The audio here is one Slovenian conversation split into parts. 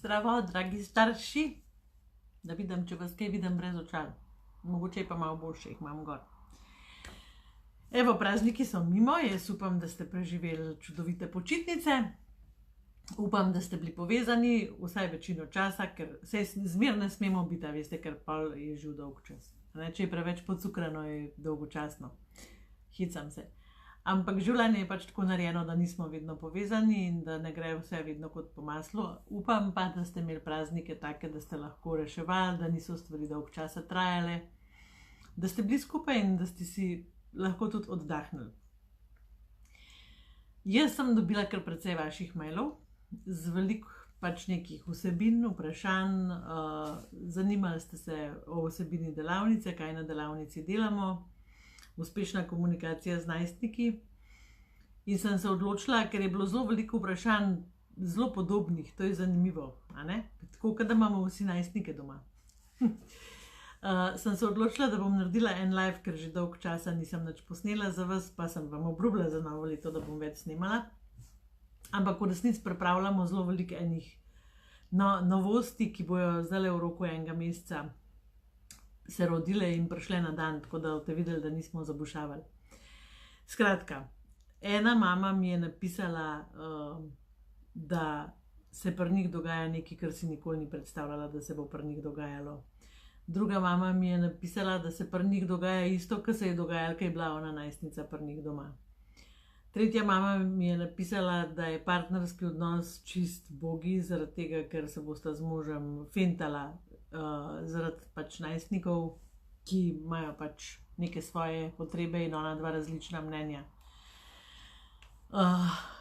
Zdravo, dragi starši, da vidim, če vas kaj vidim brez očal. Mogoče pa malo boljše jih imam gor. Evo, prazniki so mimo, jaz upam, da ste preživeli čudovite počitnice. Upam, da ste bili povezani vsaj večino časa, ker se zmer ne smemo biti, veste, ker pol je živ dolg čas. Če je preveč podcukrano, je dolgočasno. Hicam se. Ampak življenje je pač tako narejeno, da nismo vedno povezani in da ne gre vse vedno kot po maslu. Upam pa, da ste imeli praznike take, da ste lahko reševali, da niso stvari dolg časa trajale, da ste bili skupaj in da ste si lahko tudi oddahnili. Jaz sem dobila kar precej vaših mailov z veliko pač nekih vsebin, vprašanj, zanimali ste se o vsebini delavnice, kaj na delavnici delamo, uspešna komunikacija z najstniki. In sem se odločila, ker je bilo zelo veliko vprašanj, zelo podobnih, to je zanimivo, a ne? Tako, da imamo vsi najstnike doma. Sem se odločila, da bom naredila en live, ker že dolg časa nisem nič posnela za vas, pa sem vam obljubila za novo leto, da bom več snemala. Ampak v resnici pripravljamo zelo veliko enih novosti, ki bojo zdaj v roku enega meseca se rodile in prišle na dan, tako da boste videli, da nismo zabušavali. Skratka, ena mama mi je napisala, da se pri njih dogaja nekaj, kar si nikoli ni predstavljala, da se bo pri njih dogajalo. Druga mama mi je napisala, da se pri njih dogaja isto, kar se je dogajalo, ko je bila ona najstnica pri njih doma. Tretja mama mi je napisala, da je partnerski odnos čist bogi, zaradi tega, ker se bosta z možem fentala, zaradi pač najstnikov, ki imajo pač neke svoje potrebe in ona dva različna mnenja.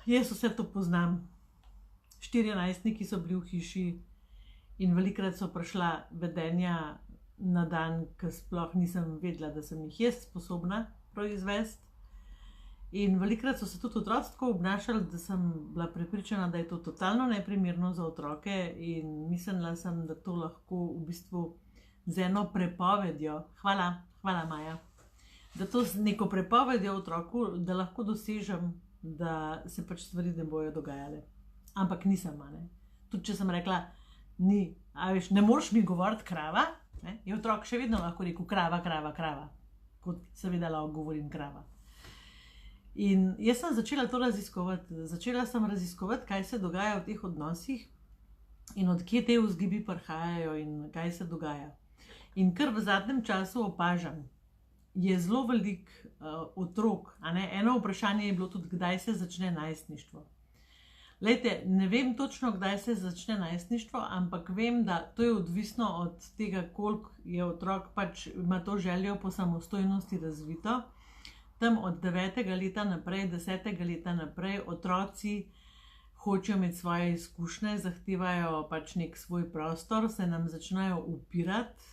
Jaz vse to poznam. 4 najstniki so bili v hiši in velikokrat so prišla vedenja na dan, ko sploh nisem vedela, da sem jih jaz sposobna proizvesti. In velikokrat so se tudi otroci tako obnašali, da sem bila prepričana, da je to totalno neprimerno za otroke in mislila sem, da to lahko v bistvu z eno prepovedjo, hvala Maja, da to z neko prepovedjo otroku, da lahko dosežem, da se pač stvari ne bojo dogajale. Ampak nisem, ne. Tudi če sem rekla, ne moreš mi govoriti krava, ne, je otrok še vedno lahko rekel krava, kot seveda lahko govorim krava. In jaz sem začela to raziskovati. Začela sem raziskovati, kaj se dogaja v teh odnosih in odkje te vzgibi prihajajo in kaj se dogaja. In kar v zadnjem času opažam, je zelo veliko otrok, a ne? Eno vprašanje je bilo tudi, kdaj se začne najstništvo. Glejte, ne vem točno, kdaj se začne najstništvo, ampak vem, da to je odvisno od tega, koliko je otrok pač ima to željo po samostojnosti razvito. Tam od 9. leta naprej, 10. leta naprej, otroci hočejo imeti svoje izkušnje, zahtevajo pač nek svoj prostor, se nam začnejo upirati,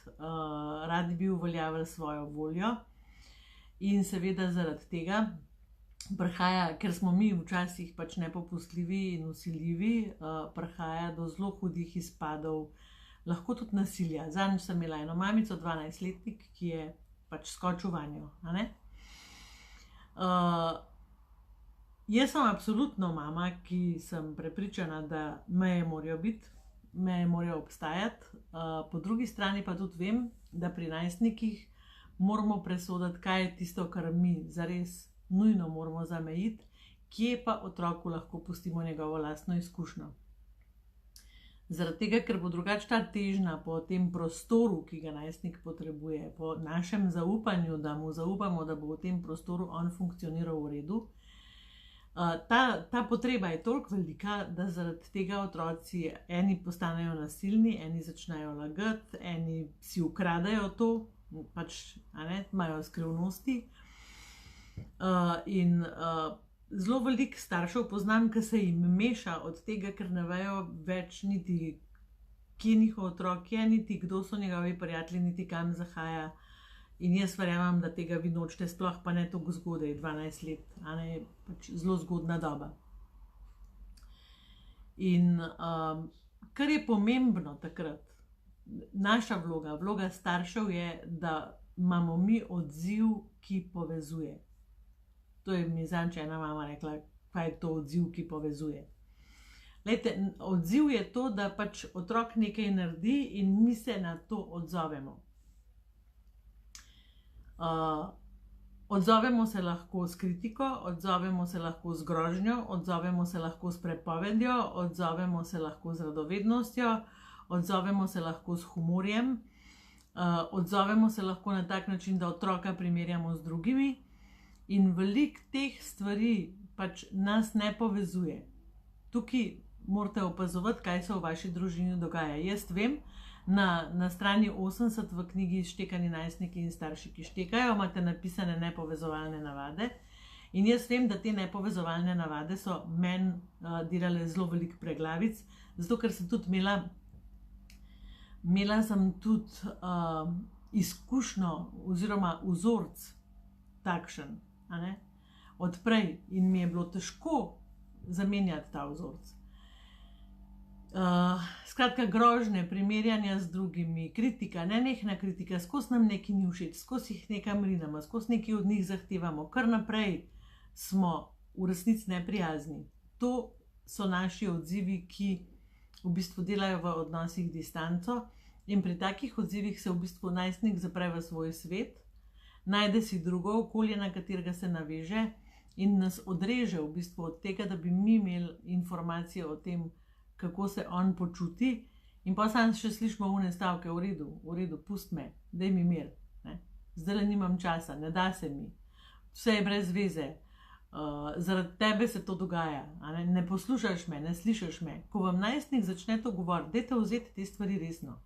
radi bi uveljavili svojo voljo. In seveda zaradi tega prihaja, ker smo mi včasih pač nepopustljivi in vsiljivi, prihaja do zelo hudih izpadov, lahko tudi nasilja. Zadnjič sem imela eno mamico, 12-letnik, ki je pač skočil vanjo, a ne? Jaz sem absolutno mama, ki sem prepričana, da meje morajo biti, meje morajo obstajati, po drugi strani pa tudi vem, da pri najstnikih moramo presoditi, kaj je tisto, kar mi zares nujno moramo zamejiti, kje pa otroku lahko pustimo njegovo lastno izkušnjo. Zaradi tega, ker bo drugače ta težnja po tem prostoru, ki ga najstnik potrebuje, po našem zaupanju, da mu zaupamo, da bo v tem prostoru on funkcioniral v redu, ta potreba je toliko velika, da zaradi tega otroci eni postanejo nasilni, eni začnejo lagati, eni si ukradajo to, pač, a ne, imajo skrivnosti. In zelo veliko staršev poznam, ki se jim meša od tega, ker ne vejo več niti, kje njihov otrok je, niti kdo so njegovi prijatelji, niti kam zahaja. In jaz verjamem, da tega vi nočete, sploh pa ne toliko zgodaj, 12 let, a ne, pač zelo zgodna doba. In kar je pomembno takrat, naša vloga staršev je, da imamo mi odziv, ki povezuje. To je mi zadnjič ena mama rekla, kaj je to odziv, ki povezuje. Glejte, odziv je to, da pač otrok nekaj naredi in mi se na to odzovemo. Odzovemo se lahko s kritiko, odzovemo se lahko z grožnjo, odzovemo se lahko s prepovedjo, odzovemo se lahko z radovednostjo, odzovemo se lahko s humorjem, odzovemo se lahko na tak način, da otroka primerjamo z drugimi in veliko teh stvari pač nas ne povezuje. Tukaj morate opazovati, kaj se v vaši družini dogaja. Jaz vem, na strani 80 v knjigi Štekani najstniki in starši, ki štekajo, imate napisane nepovezovalne navade. In jaz vem, da te nepovezovalne navade so meni delale zelo veliko preglavic, zato ker sem tudi imela sem tudi izkušnjo oziroma vzorc takšen, odprej in mi je bilo težko zamenjati ta vzorc. Skratka, grožnje, primerjanja z drugimi, kritika, nenehna kritika, skozi nam nekaj ni všeč, skozi jih nekam rinemo, skozi nekaj od njih zahtevamo, kar naprej smo v resnici neprijazni. To so naši odzivi, ki v bistvu delajo v odnosih distanco in pri takih odzivih se v bistvu najstnik zapre v svoj svet, najde si drugo okolje, na katerega se naveže in nas odreže v bistvu od tega, da bi mi imeli informacije o tem, kako se on počuti, in pa sam še slišimo une stavke: v redu, pust me, daj mi mir, zdaj nimam časa, ne da se mi, vse je brez veze, zaradi tebe se to dogaja, ne poslušaš me, ne slišiš me. Ko vam najstnik začne to govoriti, dajte vzeti te stvari resno.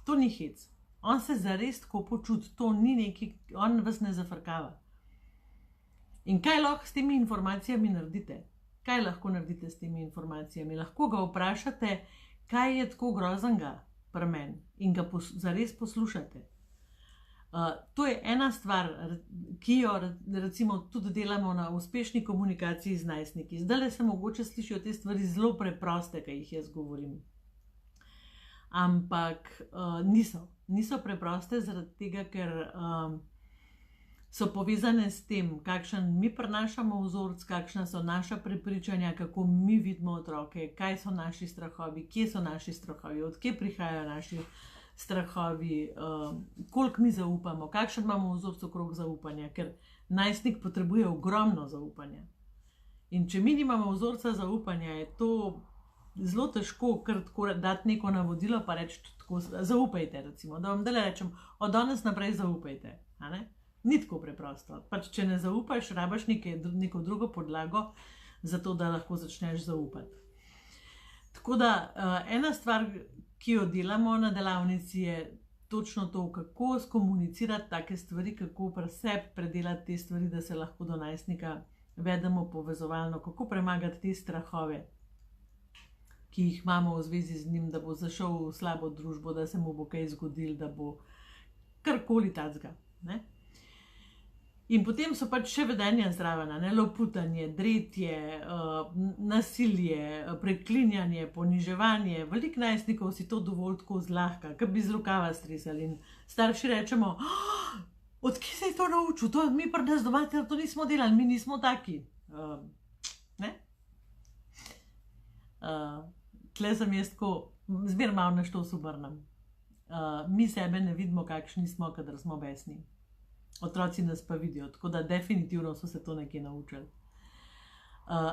To ni hec, on se zares tako počuti, to ni nekaj, on vas ne zafrkava. In kaj lahko s temi informacijami naredite? Kaj lahko naredite s temi informacijami? Lahko ga vprašate, kaj je tako groznega pri meni, in ga zares poslušate. To je ena stvar, ki jo recimo tudi delamo na uspešni komunikaciji z najstniki. Zdajle se mogoče slišijo te stvari zelo preproste, ki jih jaz govorim. Ampak niso preproste zaradi tega, ker so povezane s tem, kakšen mi prenašamo vzorc, kakšna so naša prepričanja, kako mi vidimo otroke, kaj so naši strahovi, kje so naši strahovi, odkje prihajajo naši strahovi, koliko mi zaupamo, kakšen imamo vzorc okrog zaupanja, ker najstnik potrebuje ogromno zaupanja. In če mi nimamo vzorca zaupanja, je to zelo težko kar tako dati neko navodilo pa reči tako: zaupajte, recimo, da vam dele rečem, od danes naprej zaupajte, Ni tako preprosto. Pač, če ne zaupaš, rabaš neko drugo podlago, zato da lahko začneš zaupati. Tako da ena stvar, ki jo delamo na delavnici, je točno to, kako skomunicirati take stvari, kako pri sebi predelati te stvari, da se lahko do najstnika vedemo povezovalno, kako premagati te strahove, ki jih imamo v zvezi z njim, da bo zašel v slabo družbo, da se mu bo kaj zgodilo, da bo karkoli tacga. In potem so pač še vedenja zraven, loputanje, dretje, nasilje, preklinjanje, poniževanje. Veliko najstnikov si to dovolj tako zlahka, kot bi z rokava stresali. In starši rečemo: odkje se je to naučil? To mi pri nas doma to nismo delali, mi nismo taki. Tle sem jaz tako, zmer malo na što obrnem. Mi sebe ne vidimo, kakšni smo, kadar smo besni. Otroci nas pa vidijo, tako da definitivno so se to nekje naučili.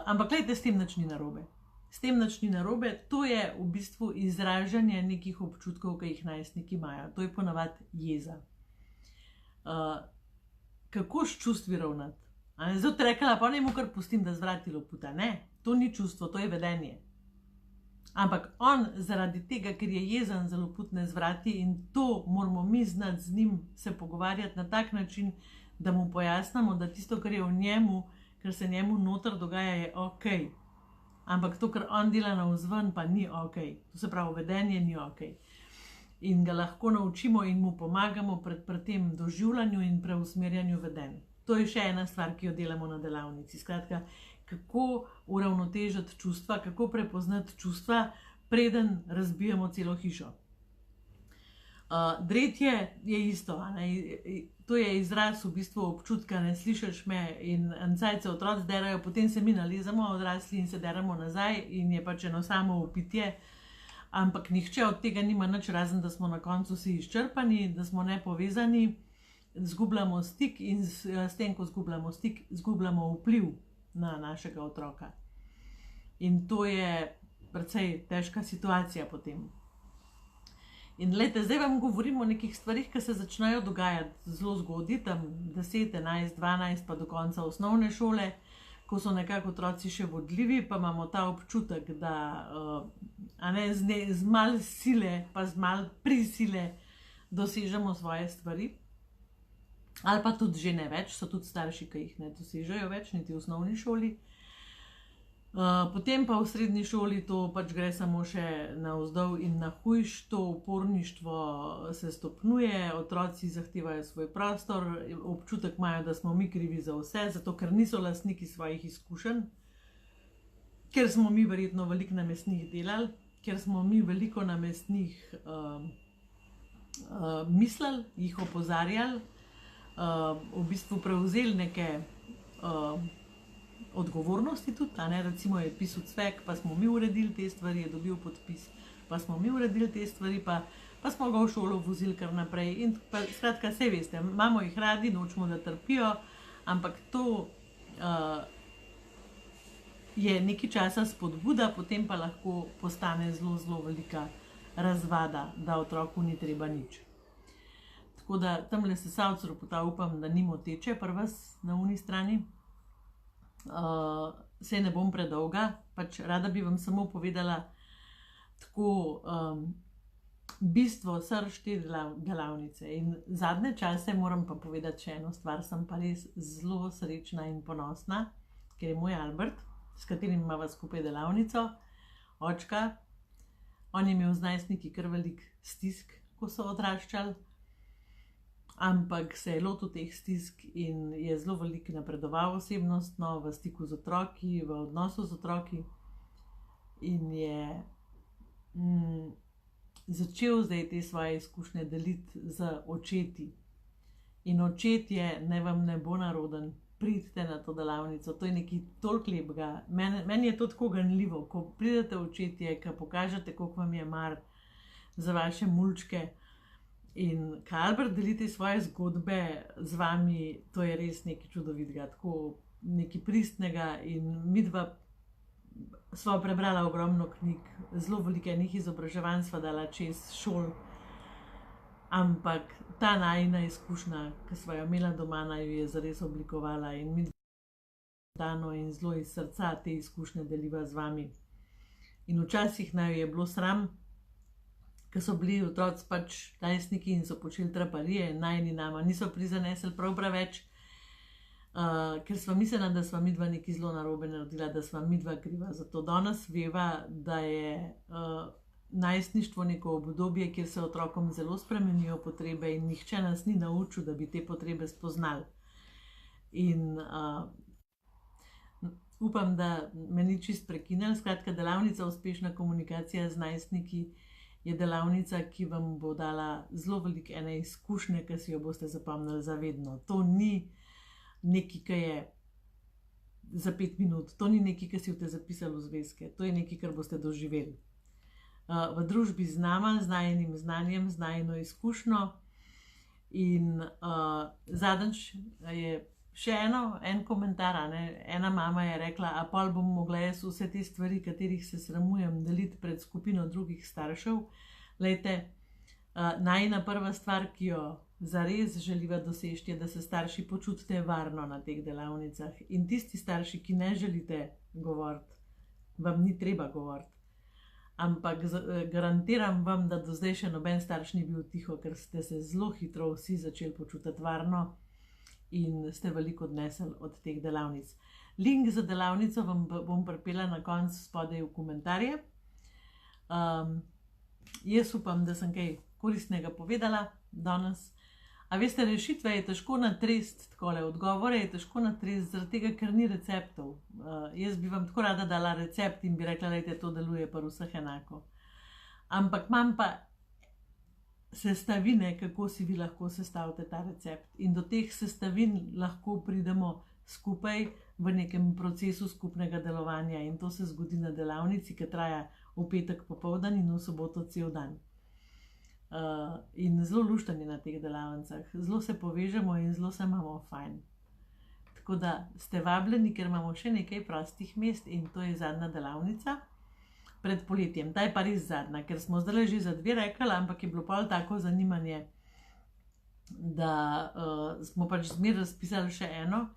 Ampak gledajte, s tem nič ni narobe. S tem nič ni narobe, to je v bistvu izražanje nekih občutkov, ki jih najstniki imajo. To je ponavadi jeza. Kako s čustvi ravnati? Zdaj te rekla, pa ne mu kar pustim, da zvrati loputa. Ne, to ni čustvo, to je vedenje. Ampak on zaradi tega, ker je jezen, za loput ne zvrati, in to moramo mi znati z njim se pogovarjati na tak način, da mu pojasnimo, da tisto, kar je v njemu, kar se njemu noter dogaja, je ok. Ampak to, kar on dela navzven, pa ni ok. To se pravi, vedenje ni ok. In ga lahko naučimo in mu pomagamo pri tem doživljanju in preusmerjanju vedenj. To je še ena stvar, ki jo delamo na delavnici. Skratka, kako uravnotežiti čustva, kako prepoznati čustva, preden razbijemo celo hišo. Dretje je isto, to je izraz v bistvu občutka, ne slišiš me in encajce otroci derajo, potem se mi nalezamo odrasli in se deramo nazaj in je pač eno samo upitje, ampak nihče od tega nima nič, razen da smo na koncu vsi izčrpani, da smo nepovezani, zgubljamo stik in s tem, ko zgubljamo stik, zgubljamo vpliv na našega otroka. In to je precej težka situacija potem. In glejte, zdaj vam govorim o nekih stvarih, ki se začnejo dogajati zelo zgodaj, tam 10, 11, 12 pa do konca osnovne šole, ko so nekako otroci še vodljivi, pa imamo ta občutek, da z malo sile pa z malo prisile dosežemo svoje stvari. Ali pa tudi že ne več, so tudi starši, ki jih ne dosežejo več, niti v osnovni šoli. Potem pa v srednji šoli to pač gre samo še navzdol in na hujš, to uporništvo se stopnjuje, otroci zahtevajo svoj prostor, občutek imajo, da smo mi krivi za vse, zato ker niso lastniki svojih izkušenj, ker smo mi verjetno veliko namestnih delali, ker smo mi veliko namestnih mislili, jih opozarjali, v bistvu prevzeli neke odgovornosti tudi, recimo je pisal Cvek, pa smo mi uredili te stvari, je dobil podpis, pa smo mi uredili te stvari, pa smo ga v šolo vozili kar naprej in skratka, saj veste, imamo jih radi, nočemo, da trpijo, ampak to je nekaj časa spodbuda, potem pa lahko postane zelo, zelo velika razvada, da otroku ni treba nič. Tako da tamle sesalcu ropota upam, da ni moteče pri vas na uni strani. Saj ne bom predolga, pač rada bi vam samo povedala tako bistvo srž te delavnice. In zadnje čase moram pa povedati še eno stvar, sem pa res zelo srečna in ponosna, ker je moj Albert, s katerim imava skupaj delavnico, očka, on je imel z najstniki kar velik stisk, ko so odraščali, ampak se je lotil teh stisk in je zelo veliko napredoval osebnostno, v stiku z otroki, v odnosu z otroki in je začel zdaj te svoje izkušnje deliti z očeti. In očetje, naj vam ne bo naroden, pridite na to delavnico, to je nekaj toliko lepega. Meni je to tako ganljivo, ko pridete očetje, ko pokažete, koliko vam je mar za vaše mulčke. In ko Albert delite svoje zgodbe z vami, to je res nekaj čudovitega, tako nekaj pristnega in midva sva prebrala ogromno knjig, zelo veliko enih izobraževanj sva dala čez šol, ampak ta najina izkušnja, ki sva jo imela doma, naj jo je zares oblikovala in midva dano in zelo iz srca te izkušnje deliva z vami. In včasih naj jo je bilo sram, ker so bili otroci pač najstniki in so počeli traparije, najni nama niso prizanesli prav preveč, ker sva mislila, da sva midva nekaj zelo narobe naredila, da sva midva kriva. Zato danes veva, da je najstništvo neko obdobje, kjer se otrokom zelo spremenijo potrebe in nihče nas ni naučil, da bi te potrebe spoznali. In upam, da me ni čist prekinili. Skratka, delavnica Uspešna komunikacija z najstniki je delavnica, ki vam bo dala zelo veliko ene izkušnje, ki si jo boste zapomnili za vedno. To ni nekaj, ki je za 5 minut, to ni nekaj, ki si boste zapisali v zvezke, to je nekaj, kar boste doživeli. V družbi z nama, z najinim znanjem, z najino izkušnjo. In zadnjič je še en komentar, ena mama je rekla, a pol bom mogla jaz vse te stvari, katerih se sramujem, deliti pred skupino drugih staršev. Glejte, najina prva stvar, ki jo zares želiva doseči, je, da se starši počutite varno na teh delavnicah. In tisti starši, ki ne želite govoriti, vam ni treba govoriti. Ampak garantiram vam, da do zdaj še noben starš ni bil tiho, ker ste se zelo hitro vsi začeli počutiti varno in ste veliko odnesli od teh delavnic. Link za delavnico vam bom pripela na koncu spodaj v komentarje. Jaz upam, da sem kaj koristnega povedala danes. A veste, rešitve je težko natresti takole, odgovore je težko natresti, zaradi tega, ker ni receptov. Jaz bi vam tako rada dala recept in bi rekla, da to deluje pri vseh enako. Ampak imam pa sestavine, kako si vi lahko sestavite ta recept. In do teh sestavin lahko pridemo skupaj v nekem procesu skupnega delovanja. In to se zgodi na delavnici, ki traja v petek popoldan in v soboto cel dan. In zelo lušten je na teh delavnicah. Zelo se povežemo in zelo se imamo fajn. Tako da ste vabljeni, ker imamo še nekaj prostih mest in to je zadnja delavnica pred poletjem. Ta je pa res zadnja, ker smo zdaj že za 2 rekli, ampak je bilo pol tako zanimanje, da smo pač zmer razpisali še eno.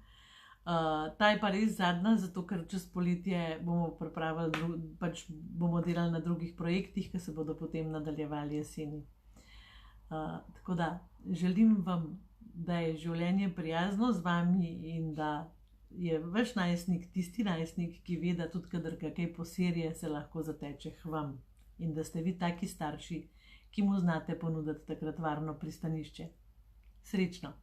Ta je pa res zadnja, zato ker čez poletje bomo pripravili, pač bomo delali na drugih projektih, ki se bodo potem nadaljevali jeseni. Tako da želim vam, da je življenje prijazno z vami in da je vaš najstnik tisti najstnik, ki ve, da tudi kadar kaj poserje, se lahko zateče k vam. In da ste vi taki starši, ki mu znate ponuditi takrat varno pristanišče. Srečno!